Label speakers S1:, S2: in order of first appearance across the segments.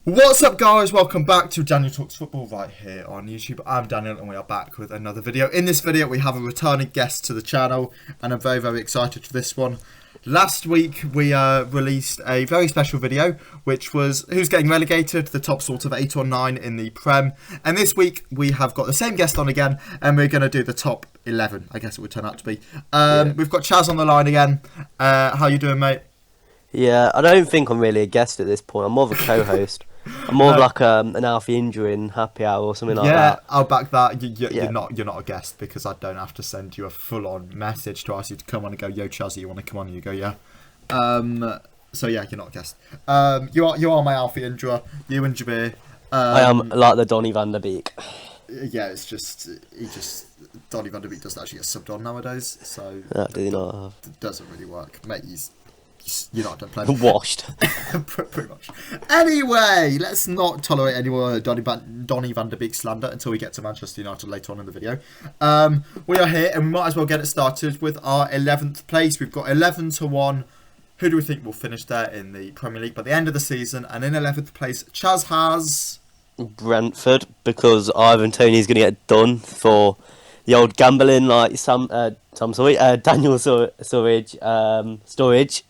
S1: What's up, guys? Welcome back to Daniel Talks Football right here on YouTube. I'm Daniel and we are back with another video. In this video we have a returning guest to the channel and I'm very excited for this one. Last week we released a very special video which was who's getting relegated, the top sort of 8 or 9 in the Prem. And this week we have got the same guest on again and we're going to do the top 11, I guess it would turn out to be. We've got Chaz on the line again. How you doing, mate?
S2: Yeah, I don't think I'm really a guest at this point. I'm more of a co-host. I'm more of like an Alfie injury in happy hour or something like that.
S1: Yeah, I'll back that. You're not a guest because I don't have to send you a full-on message to ask you to come on and go, yo, Chazzy, you want to come on? And you go, yeah. So yeah, you're not a guest. You are my Alfie injurer. You and Jabir.
S2: I am like the Donny van der Beek.
S1: Yeah, it's just Donny van der Beek doesn't actually get subbed on nowadays, so
S2: Did he not?
S1: it doesn't really work, mate. You're not done playing.
S2: Washed.
S1: Pretty much. Anyway, let's not tolerate any more Donny van der Beek slander until we get to Manchester United later on in the video. We are here and we might as well get it started with our 11th place. We've got 11 to 1. Who do we think will finish there in the Premier League by the end of the season? And in 11th place, Chaz has
S2: Brentford, because Ivan Toney's going to get done for the old gambling like Daniel Sturridge.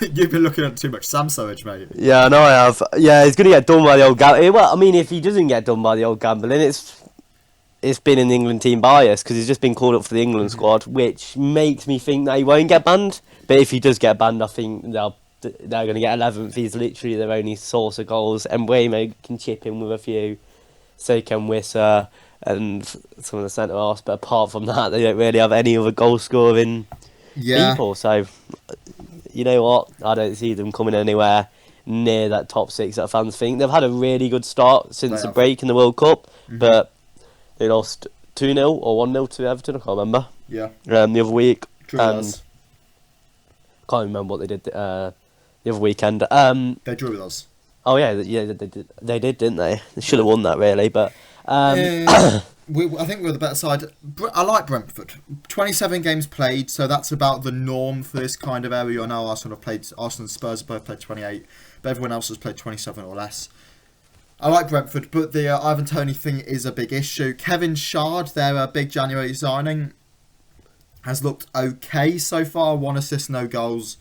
S1: You've been looking at too much Sam Surridge, mate.
S2: Yeah, I know I have. Yeah, he's going to get done by the old gambling. Well, I mean, if he doesn't get done by the old gambling, it's been an England team bias because he's just been called up for the England squad, which makes me think that he won't get banned. But if he does get banned, I think they're going to get 11th. He's literally their only source of goals, and Waymo can chip in with a few. So can Wissa and some of the centre halves. But apart from that, they don't really have any other goal scoring people. So you know what? I don't see them coming anywhere near that top 6 that fans think. They've had a really good start since the break in the World Cup, but they lost 2-0 or 1-0 to Everton. I can't remember.
S1: Yeah.
S2: The other week.
S1: Can't
S2: remember what they did the other weekend.
S1: They drew with us.
S2: Oh yeah, they did. They did, didn't they? They should have won that really, but.
S1: I think we're the better side. I like Brentford. 27 games played, so that's about the norm for this kind of area. I know Arsenal and Spurs have both played 28, but everyone else has played 27 or less. I like Brentford, but the Ivan Toney thing is a big issue. Kevin Shard, their big January signing, has looked okay so far. 1 assist, no goals.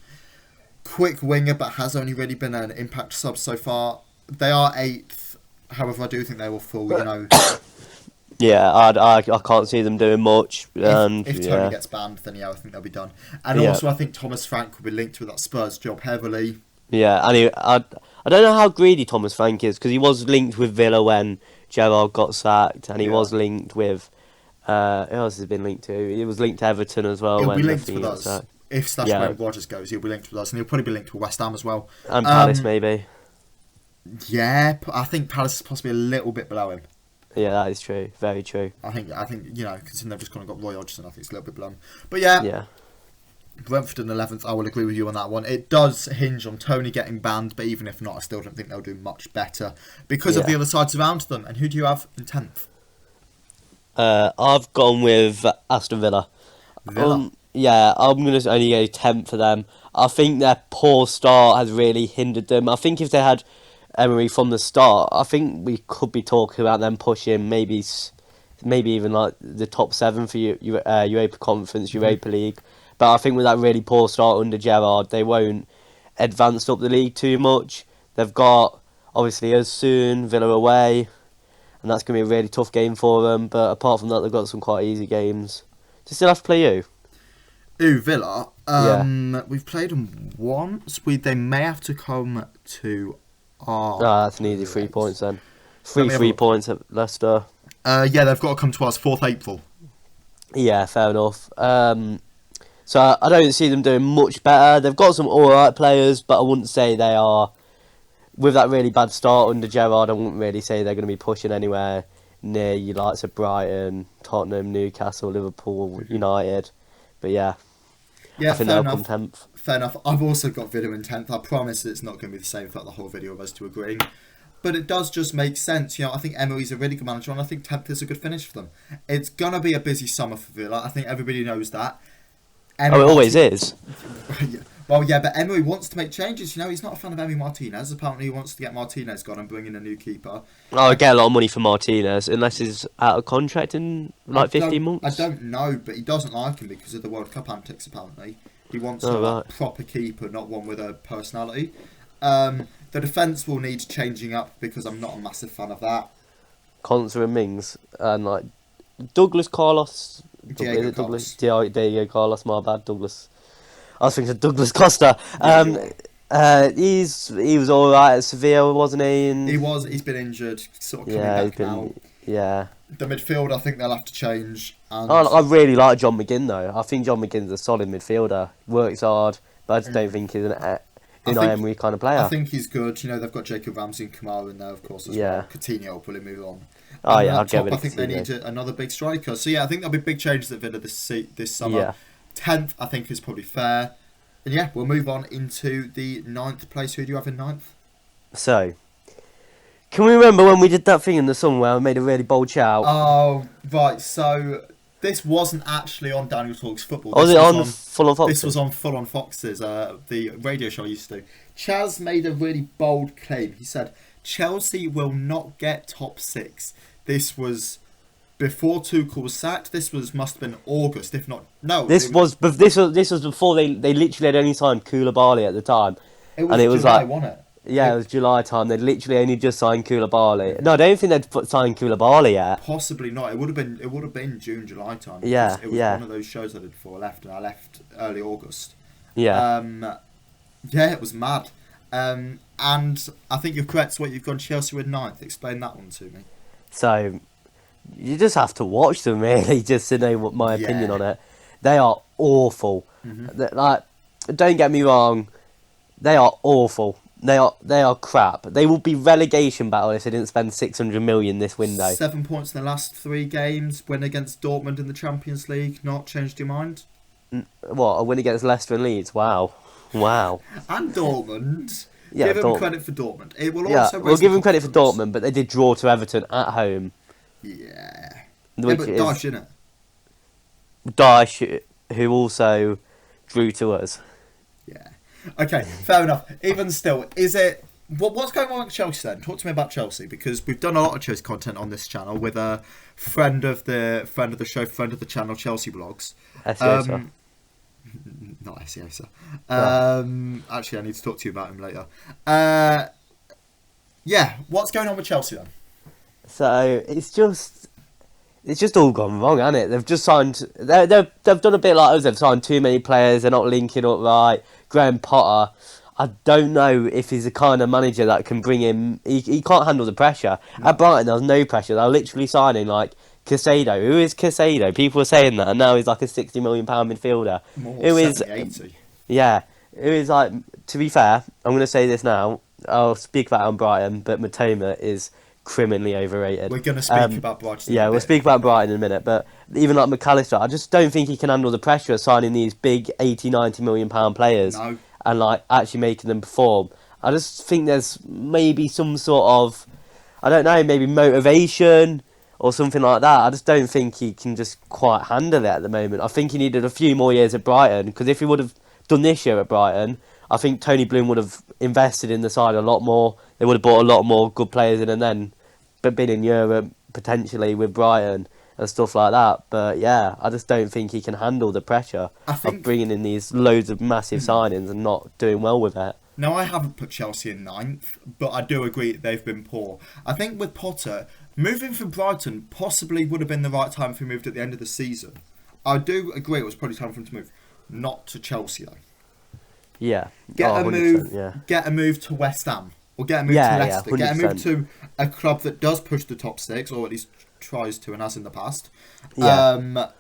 S1: Quick winger, but has only really been an impact sub so far. They are 8th. However, I do think they will fall, you know.
S2: Yeah, I can't see them doing much.
S1: If Tony gets banned, then I think they'll be done. And also, I think Thomas Frank will be linked with that Spurs job heavily.
S2: Yeah, and I don't know how greedy Thomas Frank is, because he was linked with Villa when Gerrard got sacked, and he was linked with... who else has he been linked to? He was linked to Everton as well.
S1: He'll be linked with us. If when Rodgers goes, he'll be linked with us, and he'll probably be linked with West Ham as well.
S2: And Palace, maybe.
S1: Yeah, I think Palace is possibly a little bit below him.
S2: Yeah, that is true. Very true.
S1: I think considering they've just kind of got Roy Hodgson, I think it's a little bit below him. But yeah. Brentford in 11th, I will agree with you on that one. It does hinge on Tony getting banned, but even if not, I still don't think they'll do much better because of the other sides around them. And who do you have in 10th?
S2: I've gone with Aston Villa. Yeah, I'm going to only go 10th for them. I think their poor start has really hindered them. I think if they had Emery from the start, I think we could be talking about them pushing maybe even like the top 7 for Europa Conference, Europa League. But I think with that really poor start under Gerrard, they won't advance up the league too much. They've got obviously us soon, Villa away, and that's going to be a really tough game for them. But apart from that, they've got some quite easy games. Do you still have to play you?
S1: Ooh, Villa. We've played them once. They may have to come to our...
S2: that's an easy 3 points then. 3 points at Leicester.
S1: Yeah, they've got to come to us 4th April.
S2: Yeah, fair enough. So I don't see them doing much better. They've got some alright players, but I wouldn't say they are... With that really bad start under Gerrard, I wouldn't really say they're going to be pushing anywhere near you likes of Brighton, Tottenham, Newcastle, Liverpool, United. But yeah, I think they'll come 10th.
S1: Fair enough. I've also got Villa in 10th. I promise it's not going to be the same throughout the whole video of us two agreeing. But it does just make sense. I think Emery's a really good manager and I think 10th is a good finish for them. It's going to be a busy summer for Villa. I think everybody knows that. Emery
S2: Oh, it always
S1: Martinez,
S2: is.
S1: well, yeah, but Emery wants to make changes. You know, he's not a fan of Emery Martinez. Apparently, he wants to get Martinez gone and bring in a new keeper.
S2: Oh, I get a lot of money for Martinez, unless he's out of contract in like 15
S1: I
S2: months.
S1: don't know, but he doesn't like him because of the World Cup antics. Apparently, he wants
S2: Oh,
S1: a
S2: right.
S1: proper keeper, not one with a personality. The defence will need changing up because I'm not a massive fan of that.
S2: Conser and Mings, and like Douglas Carlos.
S1: Diego
S2: Is it Douglas?
S1: Carlos.
S2: Diego Carlos, my bad, Douglas. I was thinking of Douglas Costa.
S1: Yeah, you
S2: He was all right at Sevilla, wasn't he? And
S1: He was. He's been injured, sort of coming
S2: yeah,
S1: back now.
S2: yeah.
S1: The midfield, I think they'll have to change. And
S2: I really like John McGinn though. I think John McGinn's a solid midfielder. Works hard, but I just don't think he's an Unai Emery kind of player.
S1: I think he's good. You know, they've got Jacob Ramsey and Kamara in there, of course, as well. Coutinho will probably move on.
S2: Oh
S1: And
S2: yeah,
S1: up
S2: I'd get
S1: top,
S2: rid
S1: I
S2: of
S1: think they need
S2: Coutinho.
S1: another big striker. So yeah, I think there'll be big changes at Villa this summer.
S2: Yeah.
S1: 10th, I think, is probably fair. And yeah, we'll move on into the 9th place. Who do you have in 9th?
S2: So, can we remember when we did that thing in the summer where I made a really bold shout?
S1: Oh, right. So this wasn't actually on Daniel Talks Football.
S2: Was
S1: This
S2: it
S1: was
S2: on Full of Foxes?
S1: This was on Full on Foxes, the radio show I used to do. Chaz made a really bold claim. He said, Chelsea will not get top 6. This was before Tuchel was sacked. This must have been August, if not... No.
S2: This was before they literally had only signed Koulibaly at the time.
S1: It was
S2: and it was
S1: July,
S2: like...
S1: wasn't it?
S2: Yeah, it was July time. They'd literally only just signed Koulibaly. No, I don't think they'd signed Koulibaly yet.
S1: Possibly not. It would have been June, July time.
S2: Yeah,
S1: It was
S2: yeah.
S1: one of those shows I did before I left, and I left early August.
S2: Yeah.
S1: Yeah, it was mad. And I think you're correct. What you've gone Chelsea with 9th. Explain that one to me.
S2: So, you just have to watch them, really, just to know what my opinion on it. They are awful. Like, don't get me wrong, they are awful. They are crap. They will be relegation battle if they didn't spend 600 million this window.
S1: 7 points in the last 3 games. Win against Dortmund in the Champions League. Not changed your mind?
S2: What, a win against Leicester and Leeds? Wow.
S1: And Dortmund.
S2: Yeah,
S1: give them credit for Dortmund. It will
S2: Yeah,
S1: also
S2: we'll give them credit for Dortmund, but they did draw to Everton at home.
S1: Yeah.
S2: Which
S1: but
S2: is
S1: Dyche, innit?
S2: Dyche, who also drew to us.
S1: Yeah. Okay, fair enough. Even still, is it... What's going on with Chelsea then? Talk to me about Chelsea, because we've done a lot of Chelsea content on this channel with a friend of the show, friend of the channel, Chelsea Vlogs.
S2: Esiosa.
S1: Not Esiosa.
S2: No.
S1: Actually, I need to talk to you about him later. Yeah, what's going on with Chelsea then?
S2: So it's just all gone wrong, hasn't it? They've just signed. They've done a bit like us. They've signed too many players. They're not linking up right. Graham Potter, I don't know if he's the kind of manager that can bring him. He can't handle the pressure.
S1: No.
S2: At Brighton, there was no pressure. They're literally signing like Casado. Who is Casado? People are saying that, and now he's like a £60 million midfielder.
S1: More,
S2: Who
S1: 70,
S2: is
S1: 80.
S2: Yeah, who is like. To be fair, I'm going to say this now. I'll speak about it on Brighton, but Matoma is criminally overrated.
S1: We're going to speak about Brighton.
S2: Yeah, we'll speak about Brighton in a minute, but even like McAllister, I just don't think he can handle the pressure of signing these big 80, 90 million pound players and like actually making them perform. I just think there's maybe some sort of, I don't know, maybe motivation or something like that. I just don't think he can just quite handle it at the moment. I think he needed a few more years at Brighton, because if he would have done this year at Brighton, I think Tony Bloom would have invested in the side a lot more. They would have brought a lot more good players in, and then been in Europe potentially with Brighton and stuff like that. But yeah, I just don't think he can handle the pressure of bringing in these loads of massive signings and not doing well with it.
S1: Now, I haven't put Chelsea in 9th, but I do agree that they've been poor. I think with Potter, moving from Brighton possibly would have been the right time if he moved at the end of the season. I do agree it was probably time for him to move. Not to Chelsea, though.
S2: Yeah.
S1: Get a move.
S2: Yeah.
S1: Get a move to West Ham, or get a move to Leicester. Get a move to a club that does push the top 6, or at least tries to, and has in the past.
S2: Yeah.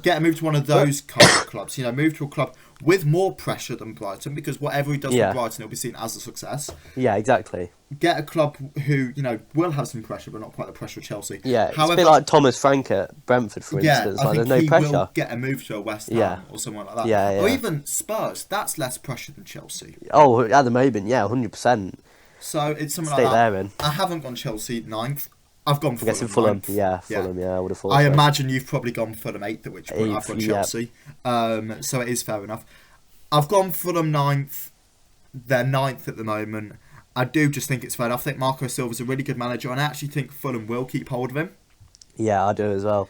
S1: Get a move to one of those kind of clubs. You know, move to a club with more pressure than Brighton, because whatever he does with Brighton, it'll be seen as a success.
S2: Yeah, exactly.
S1: Get a club who, you know, will have some pressure, but not quite the pressure of Chelsea.
S2: Yeah, it's a bit like Thomas Frank at Brentford, for instance.
S1: I think
S2: there's no pressure.
S1: Will get a move to a West Ham or someone like that.
S2: Yeah.
S1: Or even Spurs. That's less pressure than Chelsea.
S2: Oh, at the moment, yeah, 100%.
S1: So it's something
S2: Stay
S1: like that.
S2: there, in.
S1: I haven't gone Chelsea 9th. I've gone
S2: I'm
S1: Fulham.
S2: guessing Fulham.
S1: 9th.
S2: Yeah, Fulham. Yeah, I would have thought.
S1: I
S2: So.
S1: imagine you've probably gone Fulham 8th, at which point I've
S2: 8th,
S1: gone
S2: yeah.
S1: Chelsea. So it is fair enough. I've gone Fulham 9th. They're 9th at the moment. I do just think it's fair enough. I think Marco Silva's a really good manager, and I actually think Fulham will keep hold of him.
S2: Yeah, I do as well.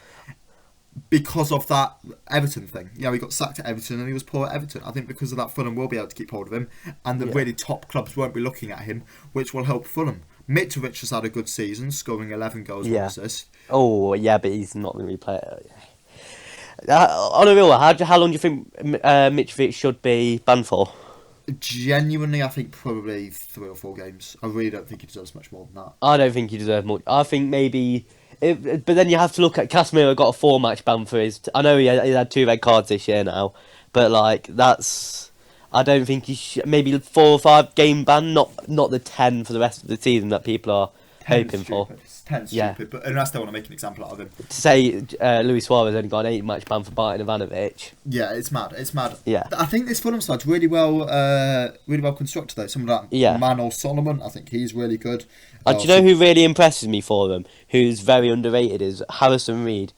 S1: Because of that Everton thing. Yeah, he got sacked at Everton and he was poor at Everton. I think because of that, Fulham will be able to keep hold of him, and the really top clubs won't be looking at him, which will help Fulham. Mitrovic has had a good season, scoring 11 goals, 1 assist.
S2: Oh, yeah, but he's not going to be playing. On a real one, how long do you think Mitrovic should be banned for?
S1: Genuinely, I think probably 3 or 4 games. I really don't think he deserves much more than that.
S2: I don't think he deserves much. I think maybe... but then you have to look at Casemiro got a 4-match ban for his... I know he had 2 red cards this year now, but like that's... I don't think he should... Maybe 4 or 5 game ban, not the 10 for the rest of the season that people are hoping for.
S1: 10's stupid, but unless they want to make an example out of him.
S2: To say Luis Suarez only got an 8-match ban for biting Ivanovic.
S1: Yeah, it's mad. It's mad.
S2: Yeah.
S1: I think this Fulham side's really well constructed though. Some of that Manuel Solomon, I think he's really good.
S2: Do you know who really impresses me for them? Who's very underrated is Harrison Reed.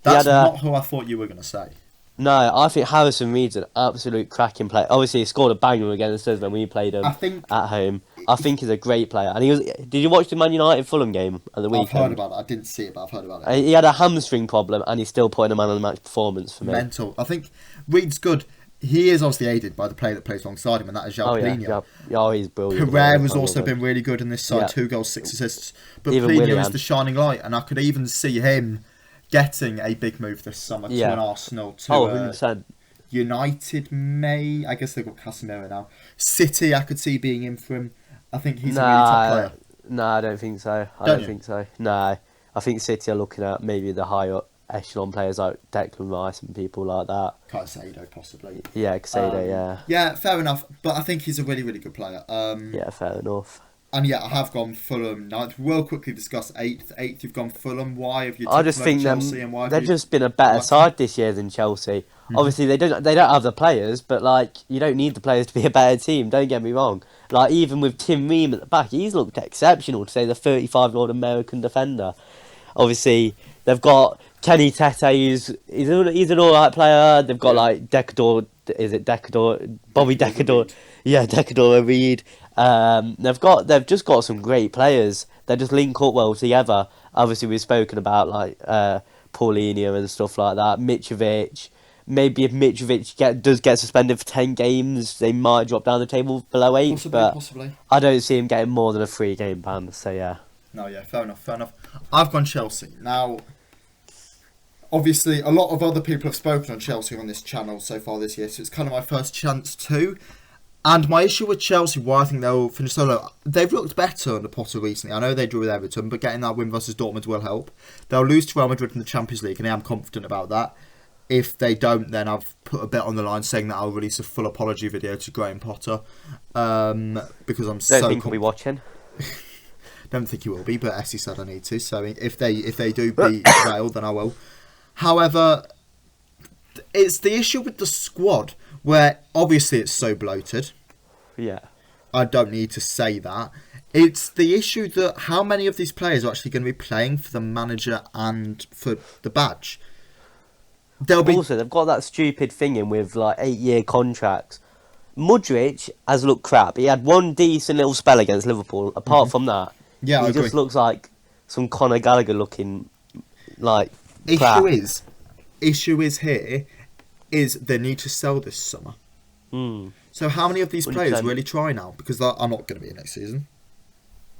S1: That's not who I thought you were going to say.
S2: No, I think Harrison Reed's an absolute cracking player. Obviously, he scored a banger against us when we played him at home. I think he's a great player. And he was. Did you watch the Man United Fulham game at the weekend?
S1: I've heard about it. I didn't see it, but I've heard about it.
S2: He had a hamstring problem, and he's still putting a man of the match performance for me.
S1: Mental. I think Reed's good. He is obviously aided by the player that plays alongside him, and that is João Palhinha.
S2: Oh, he's brilliant.
S1: Pereira's also been really good in this side. 2 goals, 6 assists. But Palhinha is the shining light, and I could even see him getting a big move this summer to an Arsenal, to
S2: 100%.
S1: United, I guess they've got Casemiro now. City, I could see being in for him. I think he's a really top player.
S2: No, I don't think so. I don't think so. No, I think City are looking at maybe the higher echelon players like Declan Rice and people like that.
S1: Caicedo, possibly.
S2: Yeah, Caicedo, yeah.
S1: Yeah, fair enough. But I think he's a really, really good player.
S2: Yeah, fair enough.
S1: And yeah, I have gone Fulham 9th. We'll quickly discuss 8th. 8th, you've gone Fulham. Why have you
S2: I just think
S1: Chelsea and why
S2: they've just been a better side this year than Chelsea. Obviously, they don't have the players, but like you don't need the players to be a better team. Don't get me wrong. Like even with Tim Ream at the back, he's looked exceptional to say the 35-year-old American defender. Obviously, they've got Kenny Tete. He's an alright player. They've got like Decador. Is it Decador? Bobby Decador. Yeah, Decador Reed. They've just got some great players. They just link up well together. Obviously, we've spoken about like Paulinho and stuff like that. Mitrovic. Maybe if Mitrovic does get suspended for 10 games, they might drop down the table below 8.
S1: Possibly.
S2: I don't see him getting more than a 3-game ban. So yeah.
S1: No, yeah, fair enough. I've gone Chelsea. Now, obviously, a lot of other people have spoken on Chelsea on this channel so far this year, so it's kind of my first chance too. And my issue with Chelsea, why I think they'll finish so low, they've looked better under Potter recently. I know they drew with Everton, but getting that win versus Dortmund will help. They'll lose to Real Madrid in the Champions League, and I am confident about that. If they don't, then I've put a bet on the line saying that I'll release a full apology video to Graham Potter. Because I'm so...
S2: Don't think he'll be watching.
S1: Don't think he will be, but Essie said I need to. So if they do beat Real, then I will. However, it's the issue with the squad where obviously it's so bloated.
S2: Yeah.
S1: I don't need to say that. It's the issue that how many of these players are actually going to be playing for the manager and for the badge. Also,
S2: they've got that stupid thing in with like 8-year contracts. Mudryk has looked crap. He had one decent little spell against Liverpool. Apart from that,
S1: he
S2: just looks like some Conor Gallagher looking like crap.
S1: Issue is here is they need to sell this summer. So how many of these players really try now? Because I'm not going to be here next season.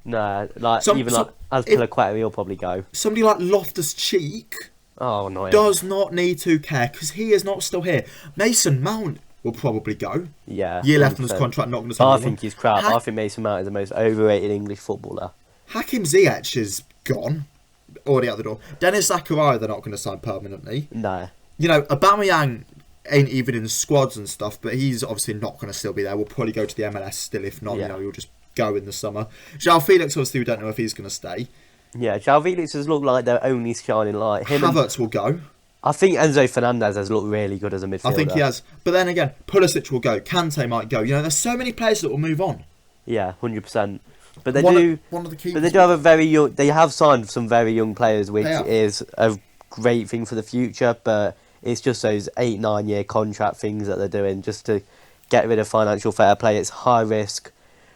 S2: No, Azpilicueta, he'll probably go.
S1: Somebody like Loftus-Cheek does not need to care because he is not still here. Mason Mount will probably go.
S2: Yeah.
S1: Year left on his contract, not going to sign.
S2: I think he's crap. I think Mason Mount is the most overrated English footballer.
S1: Hakim Ziyech is gone. Already out the door. Dennis Zakaria, they're not going to sign permanently.
S2: No.
S1: You know, Aubameyang ain't even in squads and stuff, but he's obviously not going to still be there. We'll probably go to the MLS still. If not, he'll just go in the summer. João Felix, obviously, we don't know if he's going to stay.
S2: Yeah, João Felix has looked like their only shining light.
S1: Havertz will go.
S2: I think Enzo Fernandez has looked really good as a midfielder.
S1: I think he has. But then again, Pulisic will go. Kante might go. You know, there's so many players that will move on.
S2: Yeah, 100%. But they
S1: one of the keys.
S2: But they do have a very young. They have signed some very young players, which
S1: Yeah.
S2: is a great thing for the future. But it's just those 8-9 year contract things that they're doing just to get rid of financial fair play. It's high risk,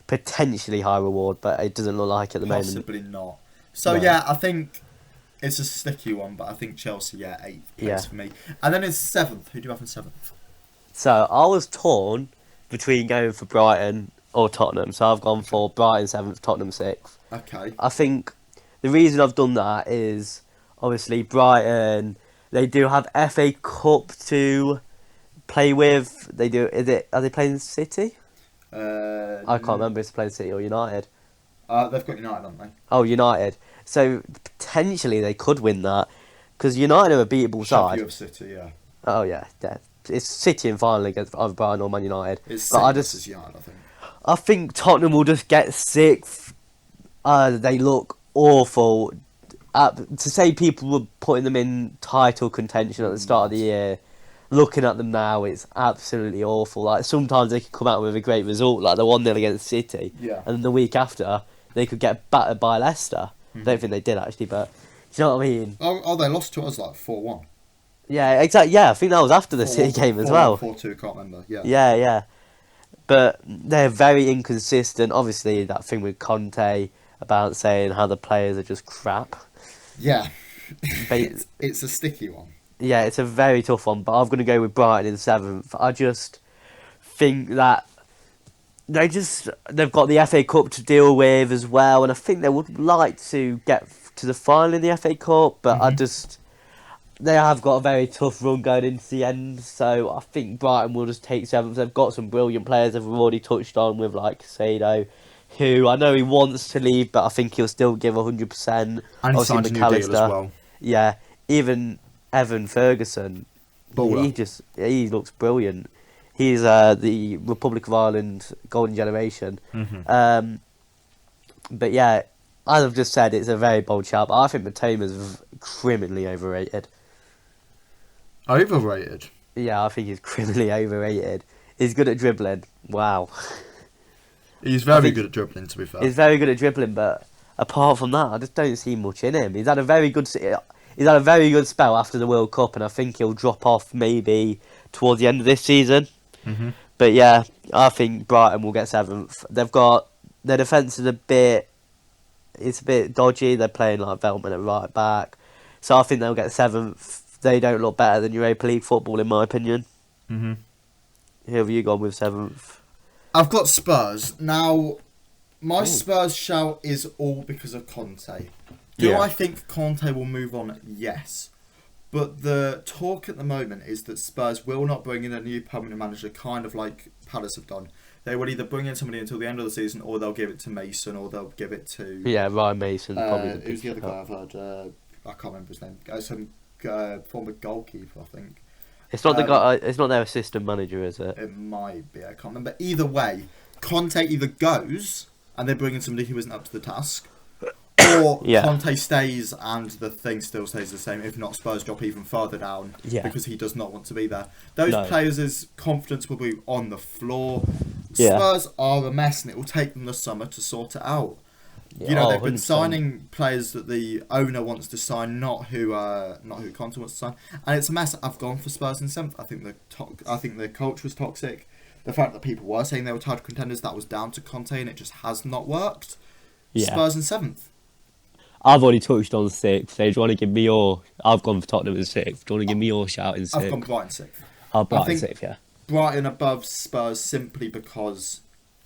S2: potentially high reward, but it doesn't look like at the moment.
S1: Possibly not. So
S2: No.
S1: yeah, I think it's a sticky one, but I think Chelsea, 8th place for me. And then it's 7th. Who do you have in 7th?
S2: So I was torn between going for Brighton or Tottenham. So I've gone for Brighton 7th, Tottenham 6th.
S1: Okay.
S2: I think the reason I've done that is obviously Brighton. They do have FA Cup to play with. They do. Are they playing City? I can't remember if they're playing City or United.
S1: They've got United, haven't they?
S2: Oh, United. So potentially they could win that because United are a beatable side.
S1: Champion of City, yeah.
S2: Oh yeah, it's City in final against either Brighton or Man United.
S1: It's
S2: but
S1: City versus United, I think.
S2: I think Tottenham will just get 6th. They look awful. To say people were putting them in title contention at the start of the year, looking at them now, it's absolutely awful. Like sometimes they could come out with a great result, like the 1-0 against City,
S1: Yeah.
S2: and then the week after they could get battered by Leicester. I don't think they did actually, but do you know what I mean?
S1: Oh, they lost to us like 4-1.
S2: Yeah, exactly. Yeah, I think that was after the City game as well.
S1: 4-2, can't remember. Yeah.
S2: Yeah. But they're very inconsistent. Obviously, that thing with Conte about saying how the players are just crap.
S1: Yeah. It's a sticky one.
S2: Yeah, it's a very tough one, but I'm going to go with Brighton in 7th. I just think that they've got the FA Cup to deal with as well, and I think they would like to get to the final in the FA Cup, but they have got a very tough run going into the end, so I think Brighton will just take 7th. They've got some brilliant players that we've already touched on with like Cancelo, who I know he wants to leave, but I think he'll still give 100%.
S1: And he signed a new deal as well.
S2: Yeah, even Evan Ferguson,
S1: Baller.
S2: he looks brilliant. He's the Republic of Ireland golden generation. But yeah, as I've just said, it's a very bold shout. But I think Matoma's criminally overrated.
S1: Overrated?
S2: Yeah, I think he's criminally overrated. He's good at dribbling. Wow.
S1: He's very good at dribbling, to be fair.
S2: He's very good at dribbling, but apart from that, I just don't see much in him. He's had a very good spell after the World Cup, and I think he'll drop off maybe towards the end of this season. But yeah, I think Brighton will get 7th. They've got their defence is a bit dodgy. They're playing like Veltman at right back, so I think they'll get 7th. They don't look better than Europa League football, in my opinion. Who have you gone with 7th?
S1: I've got Spurs. Now, my Spurs shout is all because of Conte. Do I think Conte will move on? Yes. But the talk at the moment is that Spurs will not bring in a new permanent manager, kind of like Palace have done. They will either bring in somebody until the end of the season, or they'll give it to Mason, or they'll give it to...
S2: Yeah, Ryan Mason. Probably
S1: who's the other guy I've heard? I can't remember his name. Some former goalkeeper, I think.
S2: It's not the guy. It's not their assistant manager, is it?
S1: It might be. I can't remember. Either way, Conte either goes and they bring in somebody who isn't up to the task, or Conte stays and the thing still stays the same. If not, Spurs drop even further down because he does not want to be there. Those players' confidence will be on the floor. Spurs are a mess, and it will take them the summer to sort it out. Yeah, they've been signing players that the owner wants to sign, not who Conte wants to sign, and it's a mess. I've gone for Spurs in 7th. I think the culture was toxic. The fact that people were saying they were title contenders, that was down to Conte, and it just has not worked. Spurs in 7th.
S2: I've already touched on 6th. So do you want to give me your... I've gone for Tottenham in 6th. Do you want to give me your shout in 6th?
S1: I've gone Brighton 6th.
S2: Oh, Brighton 6th, yeah.
S1: Brighton above Spurs simply because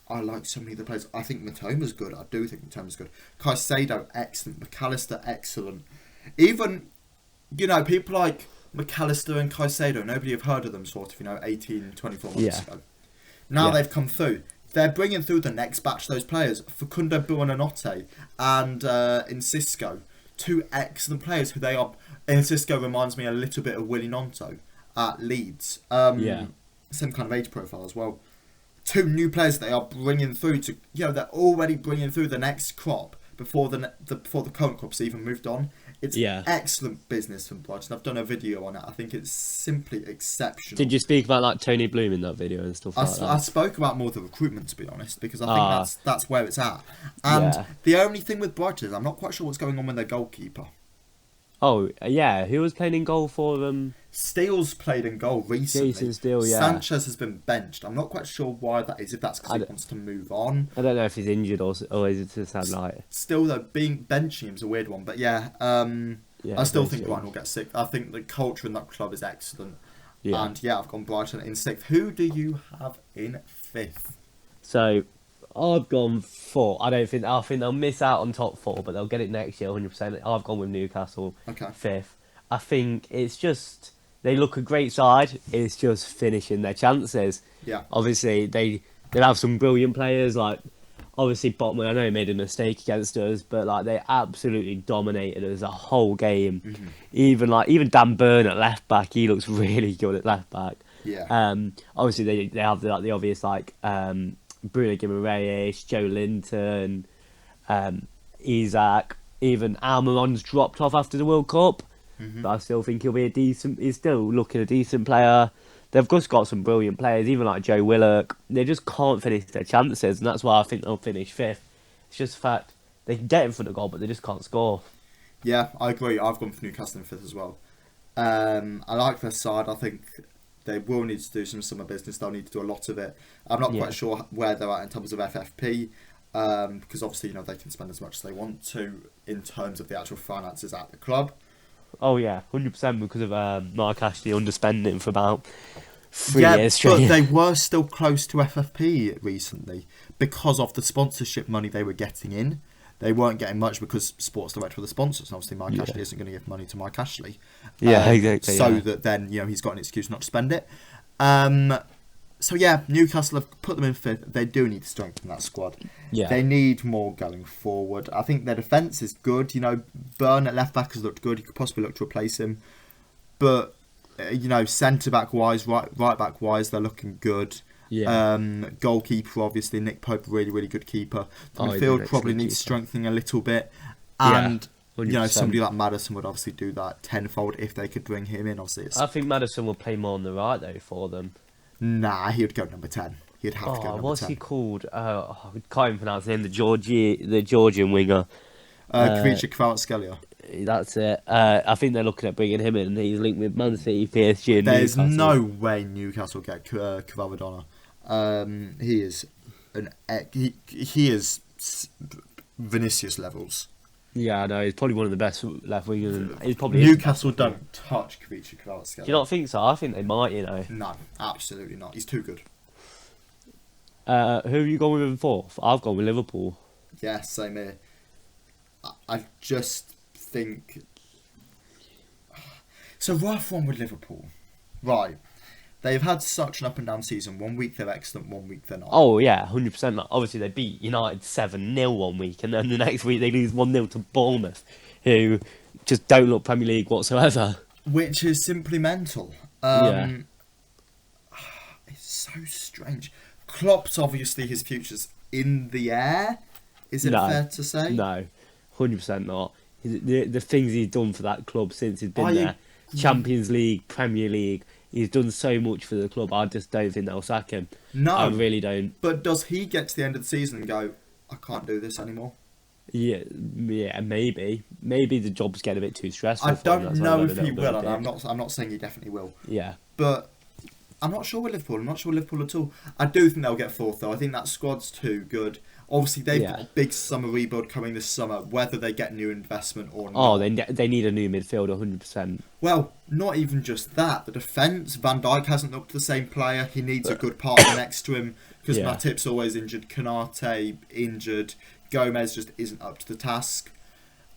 S1: I like so many of the players. I think Matoma's good. I do think Matoma's good. Caicedo, excellent. McAllister, excellent. Even, people like McAllister and Caicedo, nobody have heard of them 18, 24 months ago. Now they've come through. They're bringing through the next batch of those players. Facundo Buonanotte and Incisco. 2 excellent players who they are... Incisco reminds me a little bit of Willy Gnonto at Leeds. Same kind of age profile as well. 2 new players they are bringing through they're already bringing through the next crop before the current crop's even moved on. It's
S2: Yeah.
S1: excellent business from Brighton. I've done a video on it. I think it's simply exceptional.
S2: Did you speak about like Tony Bloom in that video and stuff like
S1: I
S2: that?
S1: spoke about more the recruitment, to be honest, because I think that's where it's at. And
S2: Yeah.
S1: the only thing with Brighton is I'm not quite sure what's going on with their goalkeeper.
S2: Oh yeah, who was playing in goal for them?
S1: Steele's played in goal recently.
S2: Jason Steele, yeah.
S1: Sanchez has been benched. I'm not quite sure why that is. If that's because he wants to move on.
S2: I don't know if he's injured or is it just had like.
S1: Still though, benching him's a weird one. But yeah,
S2: Yeah,
S1: I still think
S2: strange.
S1: Brighton will get sixth. I think the culture in that club is excellent.
S2: Yeah.
S1: And yeah, I've gone Brighton in sixth. Who do you have in fifth?
S2: So, I've gone 4. I think they'll miss out on top 4, but they'll get it next year 100%. I've gone with Newcastle.
S1: Okay.
S2: 5th. I think it's just they look a great side. It's just finishing their chances.
S1: Yeah.
S2: Obviously, they have some brilliant players like. Obviously, Botman, I know he made a mistake against us, but like they absolutely dominated us the whole game.
S1: Mm-hmm.
S2: Even Dan Burn at left back, he looks really good at left back.
S1: Yeah.
S2: Obviously they have the obvious like Bruno Guimaraes, Joe Linton, Isaac, even Almiron's dropped off after the World Cup, but I still think he's still looking a decent player. They've just got some brilliant players, even like Joe Willock. They just can't finish their chances, and that's why I think they'll finish 5th. It's just the fact they can get in front of goal, but they just can't score.
S1: Yeah, I agree. I've gone for Newcastle in 5th as well. I like their side. I think they will need to do some summer business. They'll need to do a lot of it. I'm not quite sure where they're at in terms of FFP, because obviously they can spend as much as they want to in terms of the actual finances at the club.
S2: Oh yeah, 100% because of Mark Ashley underspending for about 3 years straight.
S1: But they were still close to FFP recently because of the sponsorship money they were getting in. They weren't getting much because Sports Direct were the sponsors, and obviously Mark Ashley isn't going to give money to Mark Ashley.
S2: Exactly.
S1: So that then he's got an excuse not to spend it. So yeah, Newcastle have put them in 5th. They do need to strengthen that squad.
S2: Yeah.
S1: They need more going forward. I think their defence is good. Burn at left back has looked good. You could possibly look to replace him. But, centre back wise, right back wise, they're looking good.
S2: Yeah.
S1: Goalkeeper, obviously, Nick Pope, really, really good keeper. The
S2: He's
S1: midfield
S2: an
S1: probably
S2: excellent
S1: needs
S2: keeper.
S1: strengthening a little bit. And,
S2: 100%.
S1: somebody like Maddison would obviously do that tenfold if they could bring him in. Obviously,
S2: I think Maddison will play more on the right though for them.
S1: Nah, he would go number 10. He'd have to go number
S2: What's
S1: 10.
S2: he called? I can't even pronounce his name. The Georgian winger.
S1: Kvaratskhelia Kvaratskhelia.
S2: That's it. I think they're looking at bringing him in. He's linked with Man City, PSG, and
S1: There's
S2: Newcastle.
S1: no way Newcastle get Kvaradona. He is he is Vinicius levels.
S2: Yeah, I know. He's probably one of the best left wingers. And he's probably
S1: Newcastle don't touch Kvaratskhelia Kvaratskhelia.
S2: Do you not think so? I think they might.
S1: No, absolutely not. He's too good.
S2: Who have you gone with in 4th? I've gone with Liverpool.
S1: Yeah, same here. I just think it's a rough one with Liverpool. Right. They've had such an up and down season. 1 week they're excellent, 1 week they're not.
S2: Oh yeah, 100%. Like, obviously they beat United 7-0 1 week, and then the next week they lose 1-0 to Bournemouth, who just don't look Premier League whatsoever.
S1: Which is simply mental.
S2: Yeah.
S1: It's so strange. Klopp's obviously his future's in the air. Is it fair to say?
S2: No, 100% not. The things he's done for that club since he's been there, Champions League, Premier League, he's done so much for the club. I just don't think they'll sack him.
S1: No,
S2: I really don't.
S1: But does he get to the end of the season and go, I can't do this anymore?
S2: Yeah, maybe the job's getting a bit too stressful.
S1: I don't know if
S2: he
S1: he will, and I'm not saying he definitely will.
S2: Yeah,
S1: but I'm not sure with Liverpool. I'm not sure with Liverpool at all. I do think they'll get 4th though. I think that squad's too good. Obviously, they've got a big summer rebuild coming this summer, whether they get new investment or not.
S2: Oh, they need a new midfielder, 100%.
S1: Well, not even just that. The defence, Van Dijk hasn't looked the same player. He needs a good partner next to him because Matip's always injured. Konate injured. Gomez just isn't up to the task.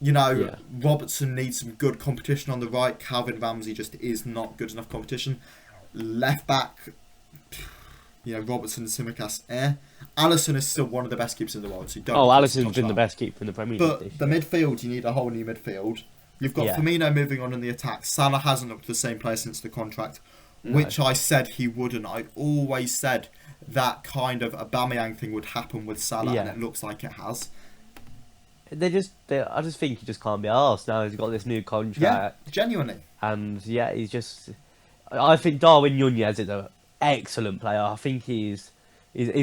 S1: Robertson needs some good competition on the right. Calvin Ramsey just is not good enough competition. Left back, Robertson, Tsimikas, Alisson is still one of the best keepers in the world. So you don't
S2: Alisson's been the best keeper in the Premier League.
S1: But the midfield, you need a whole new midfield. You've got Firmino moving on in the attack. Salah hasn't looked the same player since the contract, which I said he wouldn't. I always said that kind of Aubameyang thing would happen with Salah, and it looks like it has.
S2: I just think he just can't be arsed now. He's got this new
S1: Yeah,
S2: contract,
S1: genuinely.
S2: and yeah, he's just. I think Darwin Nunez is an excellent player. I think he's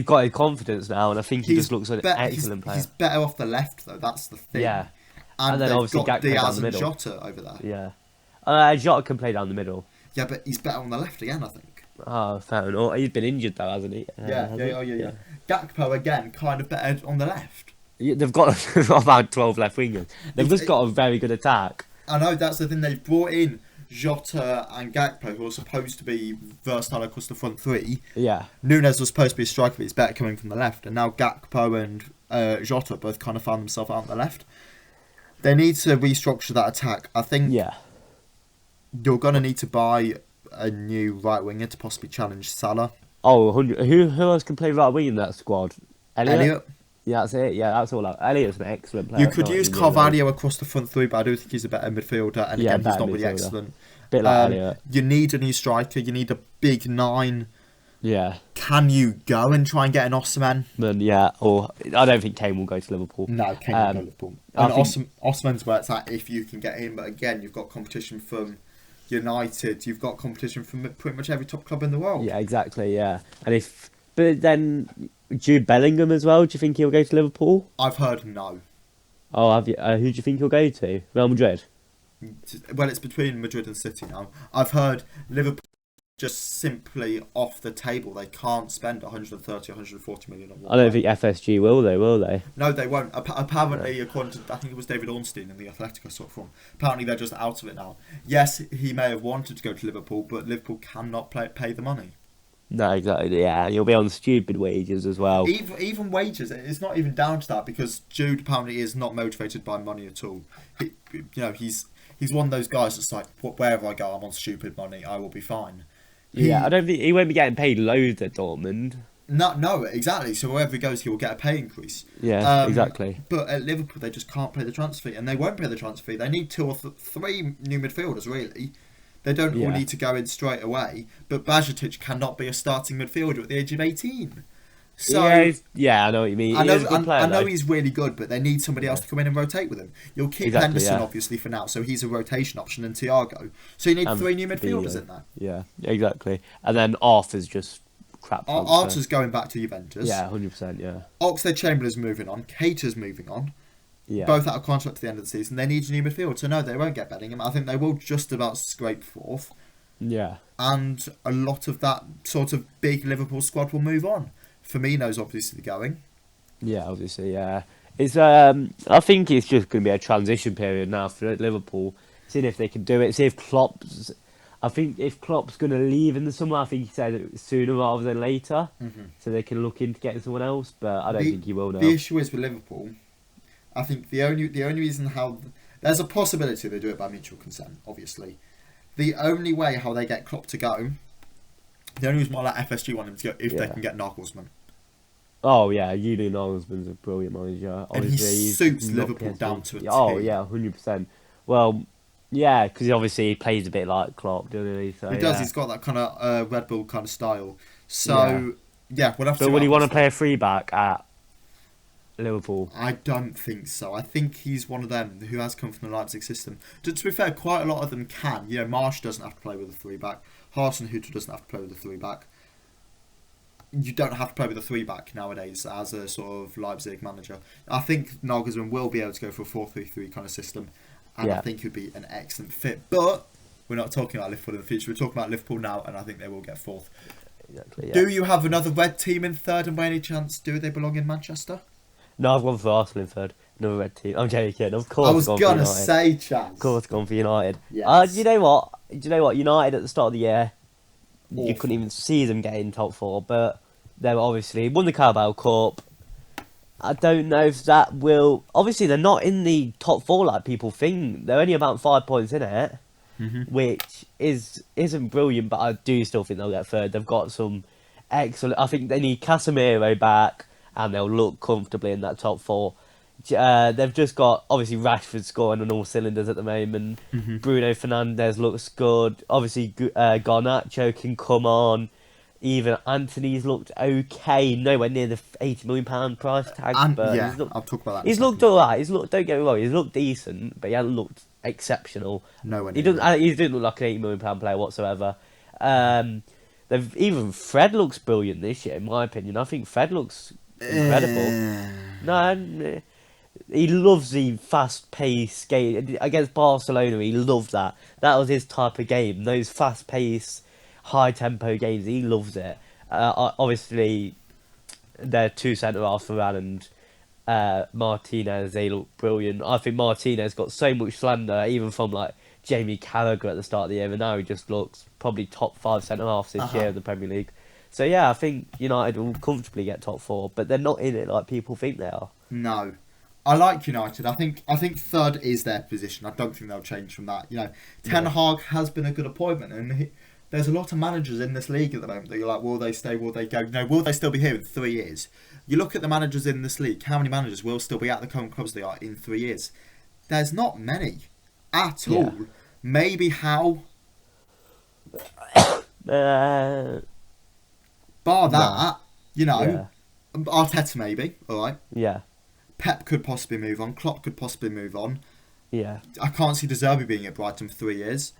S2: got his confidence now, and I think he just looks like an excellent player.
S1: He's better off the left though. That's the thing.
S2: Yeah,
S1: And
S2: then
S1: they've
S2: obviously
S1: got
S2: Gakpo down
S1: Diaz
S2: the
S1: and
S2: middle.
S1: Jota over there.
S2: Yeah, Jota can play down the middle.
S1: Yeah, but he's better on the left again, I think.
S2: Oh, fair enough. He's been injured though, hasn't he?
S1: Yeah. Gakpo again, kind of better on the left.
S2: Yeah, they've got about 12 left wingers. They've just got a very good attack.
S1: I know, that's the thing. They've brought in Jota and Gakpo, who are supposed to be versatile across the front three.
S2: Yeah.
S1: Nunez was supposed to be a striker, but he's better coming from the left. And now Gakpo and Jota both kind of found themselves out on the left. They need to restructure that attack. I think you're going to need to buy a new right winger to possibly challenge Salah.
S2: Oh, 100. Who else can play right wing in that squad?
S1: Elliot.
S2: Yeah, that's it. Yeah, that's all. Elliot's an excellent player.
S1: You could use Carvalho across the front three, but I do think he's a better midfielder. And again, he's not really excellent.
S2: Bit like Elliot.
S1: You need a new striker. You need a big nine.
S2: Yeah.
S1: Can you go and try and get an Osimhen?
S2: Yeah, or I don't think Kane will go to Liverpool.
S1: No, Kane will go to Liverpool. And Osimhen's where it's at if you can get him. But again, you've got competition from United. You've got competition from pretty much every top club in the world.
S2: Yeah, exactly. Yeah, but then Jude Bellingham as well. Do you think he'll go to Liverpool?
S1: I've heard no.
S2: Oh, have you? Who do you think he'll go to? Real Madrid.
S1: Well, it's between Madrid and City now. I've heard Liverpool just simply off the table. They can't spend 130, 140 million on one.
S2: I don't think FSG will they?
S1: No, they won't. Apparently, according to, I think it was David Ornstein in The Athletic I saw it from, apparently they're just out of it now. Yes, he may have wanted to go to Liverpool, but Liverpool cannot pay the money.
S2: No, exactly. Yeah, you'll be on stupid wages as well.
S1: Even wages, it's not even down to that because Jude apparently is not motivated by money at all. He's one of those guys that's like, wherever I go, I'm on stupid money. I will be fine.
S2: I don't think he won't be getting paid loads at Dortmund.
S1: No, exactly. So wherever he goes, he will get a pay increase.
S2: Yeah, exactly.
S1: But at Liverpool, they just can't pay the transfer fee, and they won't pay the transfer fee. They need 2 or 3 new midfielders, really. They don't all need to go in straight away. But Bajcetic cannot be a starting midfielder at the age of 18. So
S2: I know what you mean.
S1: I know he's really good, but they need somebody else to come in and rotate with him. You'll keep Henderson obviously for now, so he's a rotation option, and Thiago. So you need 3 new midfielders in there.
S2: Yeah, exactly. And then Arthur's just crap.
S1: Arthur's going back to Juventus.
S2: Yeah, 100%. Yeah.
S1: Oxlade-Chamberlain's moving on. Cater's moving on.
S2: Yeah.
S1: Both out of contract at the end of the season. They need a new midfield, so no, they won't get Bellingham. I think they will just about scrape 4th.
S2: Yeah.
S1: And a lot of that sort of big Liverpool squad will move on. Firmino's obviously going.
S2: Yeah, obviously, yeah. It's I think it's just going to be a transition period now for Liverpool. Seeing if they can do it. See if Klopp's... I think if Klopp's going to leave in the summer, I think he said it sooner rather than later. Mm-hmm. So they can look into getting someone else, but I don't think he will now.
S1: The issue is with Liverpool, I think the only reason how... There's a possibility they do it by mutual consent, obviously. The only way how they get Klopp to go... The only reason why FSG want him to go if they can get Nagelsmann.
S2: Oh yeah, Julian Nagelsmann's a brilliant manager.
S1: And he suits Liverpool down to a T.
S2: Oh yeah, 100%. Well, yeah, because obviously he plays a bit like Klopp, doesn't he? So,
S1: he does. He's got that kind of Red Bull kind of style. So we'll have to.
S2: But would he want to play a free back at Liverpool?
S1: I don't think so. I think he's one of them who has come from the Leipzig system. To be fair, quite a lot of them can. You know, Marsh doesn't have to play with a 3-back. Hasenhüttl doesn't have to play with a 3-back. You don't have to play with a 3-back nowadays as a sort of Leipzig manager. I think Nagelsmann will be able to go for a 4-3-3 kind of system, and I think he'd be an excellent fit. But we're not talking about Liverpool in the future. We're talking about Liverpool now, and I think they will get 4th.
S2: Exactly. Yeah.
S1: Do you have another red team in 3rd, and by any chance, do they belong in Manchester?
S2: No, I've gone for Arsenal in 3rd. Another red team. I'm joking. Of course,
S1: I was gonna say, Chance.
S2: Of course, gone for United.
S1: Yes.
S2: Do you know what? United at the start of the year, you couldn't even see them getting top 4, but they were obviously won the Carabao Cup. I don't know if that will. Obviously, they're not in the top 4 like people think. They're only about 5 points in it, which isn't brilliant. But I do still think they'll get 3rd. They've got some excellent. I think they need Casemiro back, and they'll look comfortably in that top 4. They've just got obviously Rashford scoring on all cylinders at the moment. Bruno Fernandes looks good. Obviously, Garnacho can come on. Even Anthony's looked okay, nowhere near the £80 million price tag,
S1: And
S2: but
S1: yeah, I'll talk about that in a
S2: he's looked
S1: second.
S2: alright. He's looked, don't get me wrong, he's looked decent, but he hasn't looked exceptional.
S1: Nowhere
S2: He
S1: near
S2: doesn't.
S1: it.
S2: He didn't look like an £80 million player whatsoever. Um, even Fred looks brilliant this year, in my opinion. I think Fred looks incredible.
S1: Eh,
S2: No, he loves the fast-paced game against Barcelona. He loved that. That was his type of game. Those fast-paced, high-tempo games. He loves it. Obviously, their two centre halves, Varane and Martinez. They look brilliant. I think Martinez got so much slander, even from like Jamie Carragher at the start of the year, and now he just looks probably top five centre halves this year in the Premier League. So yeah, I think United will comfortably get top four, but they're not in it like people think they are.
S1: no. I like United. I think third is their position. I don't think they'll change from that. Ten Hag has been a good appointment, and there's a lot of managers in this league at the moment that you're like, will they stay? Will they go? No, will they still be here in 3 years? You look at the managers in this league. How many managers will still be at the current clubs they are in 3 years? There's not many at all. Maybe Howe.
S2: Uh,
S1: Bar
S2: nah.
S1: that, Arteta maybe. All right.
S2: Yeah,
S1: Pep could possibly move on. Klopp could possibly move on.
S2: yeah,
S1: I can't see De Zerbi being at Brighton for 3 years.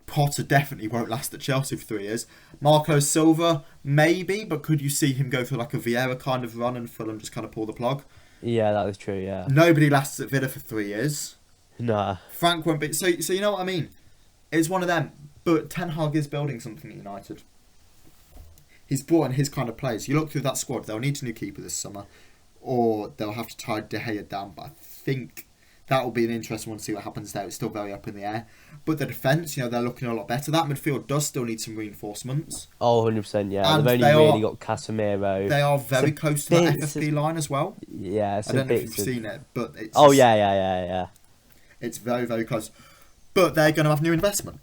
S1: Potter definitely won't last at Chelsea for 3 years. Marco Silva, maybe, but could you see him go for like a Vieira kind of run and Fulham just kind of pull the plug?
S2: yeah. That is true. Yeah.
S1: Nobody lasts at Villa for 3 years.
S2: Nah.
S1: Frank won't be. So you know what I mean? It's one of them. But Ten Hag is building something at United. He's brought in his kind of players. You look through that squad, they'll need a new keeper this summer, or they'll have to tie De Gea down. But I think that will be an interesting one to see what happens there. It's still very up in the air. But the defence, they're looking a lot better. That midfield does still need some reinforcements.
S2: Oh, 100%, yeah.
S1: And
S2: They've only really got Casemiro.
S1: They are very close to that FFP line as well.
S2: Yeah,
S1: I don't know if you've seen it, but it's...
S2: Oh, yeah.
S1: It's very, very close. But they're going to have new investment.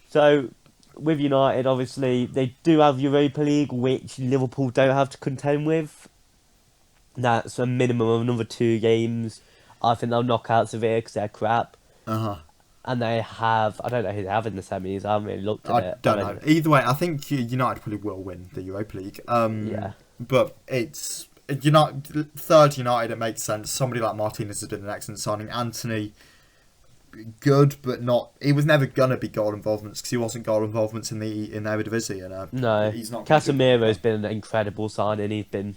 S2: So, with United, obviously, they do have Europa League, which Liverpool don't have to contend with. That's a minimum of another 2 games. I think they'll knock out Sevilla because they're crap. And they have... I don't know who they have in the semis. I haven't really looked at it.
S1: I don't know. Either way, I think United probably will win the Europa League.
S2: Yeah.
S1: But it's... Third United, it makes sense. Somebody like Martinez has done an excellent signing. Anthony... good, but not. He was never gonna be goal involvements because he wasn't goal involvements in the Eredivisie, and
S2: no,
S1: he's not.
S2: Casemiro's been an incredible signing. He's been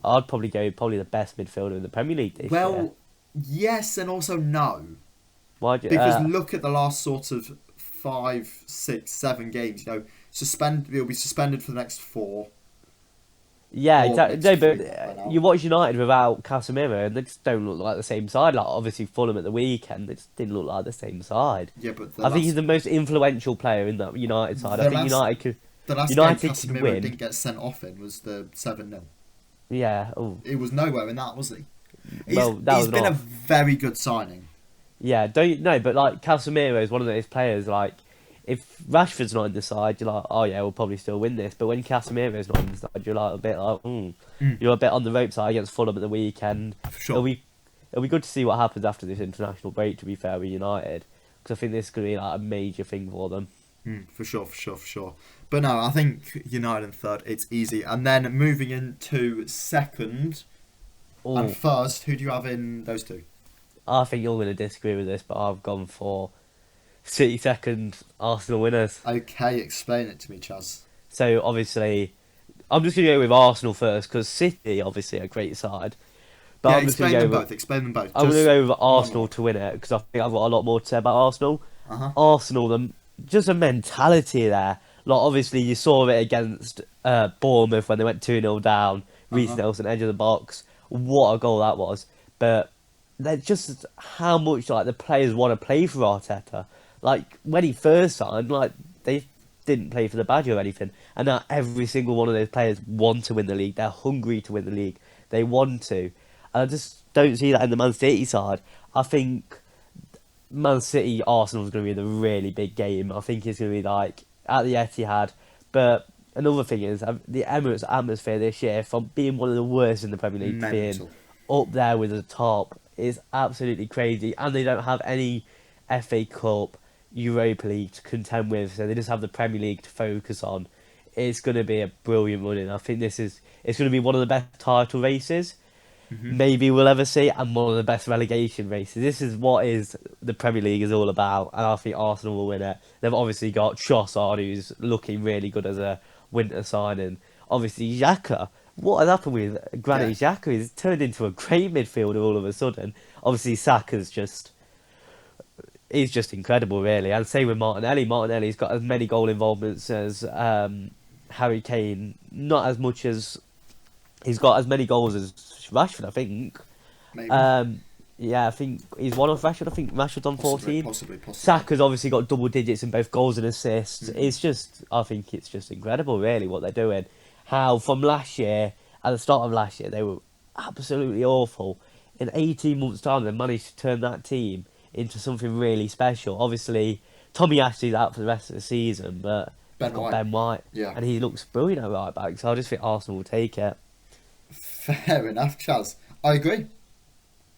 S2: I'd probably go the best midfielder in the Premier League this year.
S1: Well, yes, and also no.
S2: Why?
S1: Because look at the last sort of 5, 6, 7 games. He'll be suspended for the next 4.
S2: Yeah,
S1: Or
S2: exactly.
S1: next
S2: No,
S1: 3
S2: but you watch United without Casemiro, and they just don't look like the same side. Like obviously Fulham at the weekend, they just didn't look like the same side.
S1: Yeah, but
S2: I think he's the most influential player in that United side. I think United could.
S1: The last
S2: United
S1: game
S2: could
S1: Casemiro
S2: win.
S1: didn't get sent off in was the 7-0.
S2: Yeah. Oh.
S1: It was nowhere in that, was he?
S2: Well,
S1: he's been a very good signing.
S2: Yeah, but like Casemiro is one of those players. Like, if Rashford's not in the side, you're like, oh yeah, we'll probably still win this. But when Casemiro's not in the side, you're like a bit like, you're a bit on the ropes against Fulham at the weekend.
S1: For sure.
S2: It'll be good to see what happens after this international break. To be fair, with United, because I think this is going to be like a major thing for them.
S1: For sure. But no, I think United in third, it's easy. And then moving into second and first, who do you have in those two?
S2: I think you're going to disagree with this, but I've gone for City second, Arsenal winners.
S1: Okay, explain it to me, Chaz.
S2: So obviously, I'm just going to go with Arsenal first because City obviously a great side. But I'm
S1: explain them both. Explain them both.
S2: I'm going to go with Arsenal to win it because I think I've got a lot more to say about Arsenal. Arsenal, just a mentality there. Like obviously, you saw it against Bournemouth when they went 2-0 down. Reece Nelson, edge of the box. What a goal that was! But they're just how much like the players want to play for Arteta. Like when he first signed, like they didn't play for the badge or anything, and now every single one of those players want to win the league. They're hungry to win the league. They want to. And I just don't see that in the Man City side. I think Man City Arsenal is going to be the really big game. I think it's going to be like at the Etihad. But another thing is the Emirates atmosphere this year, from being one of the worst in the Premier League to being up there with the top, is absolutely crazy. And they don't have any FA Cup, Europa League to contend with, so they just have the Premier League to focus on. It's going to be a brilliant run, and I think it's going to be one of the best title races maybe we'll ever see, and one of the best relegation races. This is what is the Premier League is all about, and I think Arsenal will win it. They've obviously got Trossard, who's looking really good as a winter signing. Obviously, Xhaka. What has happened with Granit Xhaka? He's turned into a great midfielder all of a sudden. Obviously, Saka's he's just incredible, really. And same with Martinelli. Martinelli's got as many goal involvements as Harry Kane. Not as much as he's got as many goals as Rashford, I think.
S1: Maybe.
S2: Yeah, I think he's one off Rashford. I think Rashford's on 14.
S1: Possibly.
S2: Saka's obviously got double digits in both goals and assists. I think it's just incredible, really, what they're doing. How from last year, at the start of last year, they were absolutely awful. In 18 months' time, they managed to turn that team into something really special. Obviously, Tommy Ashley's out for the rest of the season, but Ben White, and he looks brilliant at right back. So I just think Arsenal will take it.
S1: Fair enough, Chaz. I agree.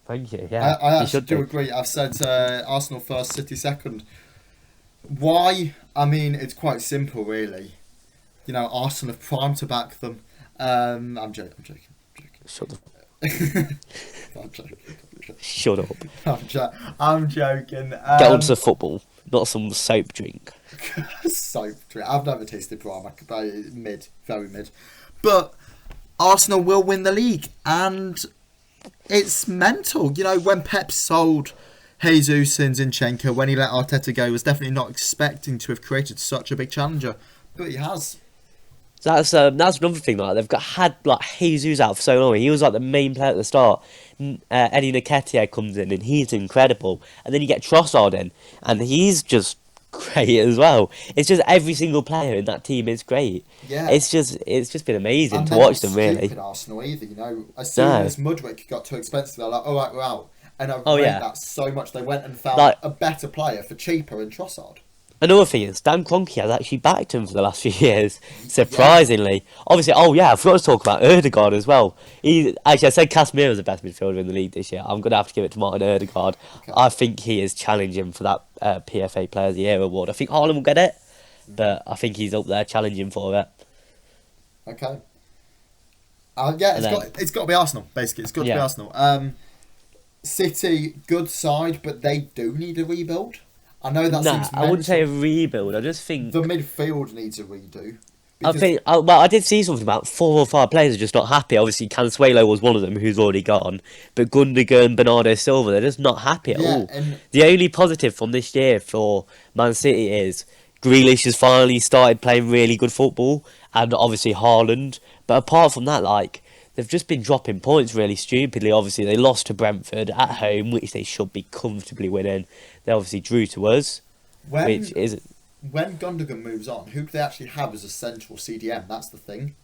S2: Thank you. Yeah,
S1: I actually do agree. I've said Arsenal first, City second. Why? I mean, it's quite simple, really. You know, Arsenal have primed to back them. I'm joking.
S2: Shut up.
S1: I'm joking.
S2: Shut up.
S1: I'm joking.
S2: Get on to football, not some soap drink.
S1: Soap drink. I've never tasted Prime. Very mid. But Arsenal will win the league, and it's mental. You know, when Pep sold Jesus and Zinchenko, when he let Arteta go, he was definitely not expecting to have created such a big challenger, but he has.
S2: That's another thing. Like they've had Jesus out for so long. He was like the main player at the start. Eddie Nketiah comes in and he's incredible. And then you get Trossard in and he's just great as well. It's just every single player in that team is great.
S1: Yeah,
S2: it's just been amazing to watch them. Really,
S1: stupid Arsenal either. You know, as soon as Mudryk got too expensive, they're like, "All right, we're out." And I rate that so much. They went and found a better player for cheaper in Trossard.
S2: Another thing is, Dan Kroenke has actually backed him for the last few years, surprisingly. Yeah. Obviously, I forgot to talk about Ødegaard as well. I said Casemiro was the best midfielder in the league this year. I'm going to have to give it to Martin Ødegaard. Okay. I think he is challenging for that PFA Player of the Year award. I think Haaland will get it, but I think he's up there challenging for it.
S1: Okay. It's got to be Arsenal, basically. It's got to be Arsenal. City, good side, but they do need a rebuild. I know that seems mental.
S2: I wouldn't say a rebuild. I just think
S1: the midfield needs a redo.
S2: I did see something about 4 or 5 players are just not happy. Obviously, Cancelo was one of them who's already gone, but Gundogan, Bernardo Silva, they're just not happy at all. The only positive from this year for Man City is Grealish has finally started playing really good football, and obviously Haaland. But apart from that, they've just been dropping points really stupidly. Obviously, they lost to Brentford at home, which they should be comfortably winning. They obviously drew to us,
S1: when Gundogan moves on, who do they actually have as a central CDM? That's the thing.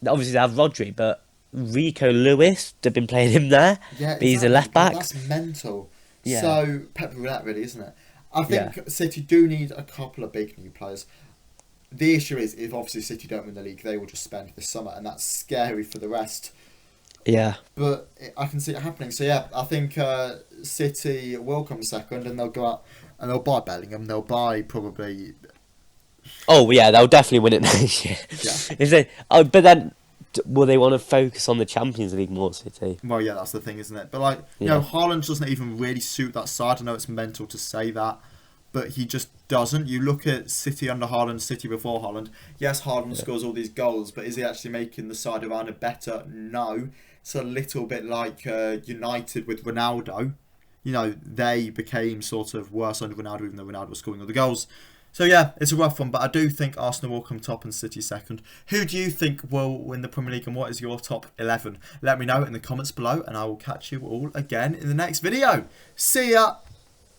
S2: Obviously, they have Rodri, but Rico Lewis, they've been playing him there.
S1: Yeah,
S2: but he's a left back.
S1: That's mental. Yeah. So, Pep Roulette, really, isn't it? I think City do need a couple of big new players. The issue is, if obviously City don't win the league, they will just spend this summer, and that's scary for the rest.
S2: Yeah.
S1: But I can see it happening. So, yeah, I think City will come second, and they'll go out and they'll buy Bellingham. They'll buy probably...
S2: Oh, yeah, they'll definitely win it next year.
S1: Yeah.
S2: But then, will they want to focus on the Champions League more, City?
S1: Well, yeah, that's the thing, isn't it? But, you know, Haaland doesn't even really suit that side. I know it's mental to say that, but he just doesn't. You look at City under Haaland, City before Haaland. Yes, Haaland scores all these goals, but is he actually making the side around it better? No. It's a little bit like United with Ronaldo. You know, they became sort of worse under Ronaldo, even though Ronaldo was scoring all the goals. So, yeah, it's a rough one, but I do think Arsenal will come top and City second. Who do you think will win the Premier League, and what is your top 11? Let me know in the comments below, and I will catch you all again in the next video. See ya!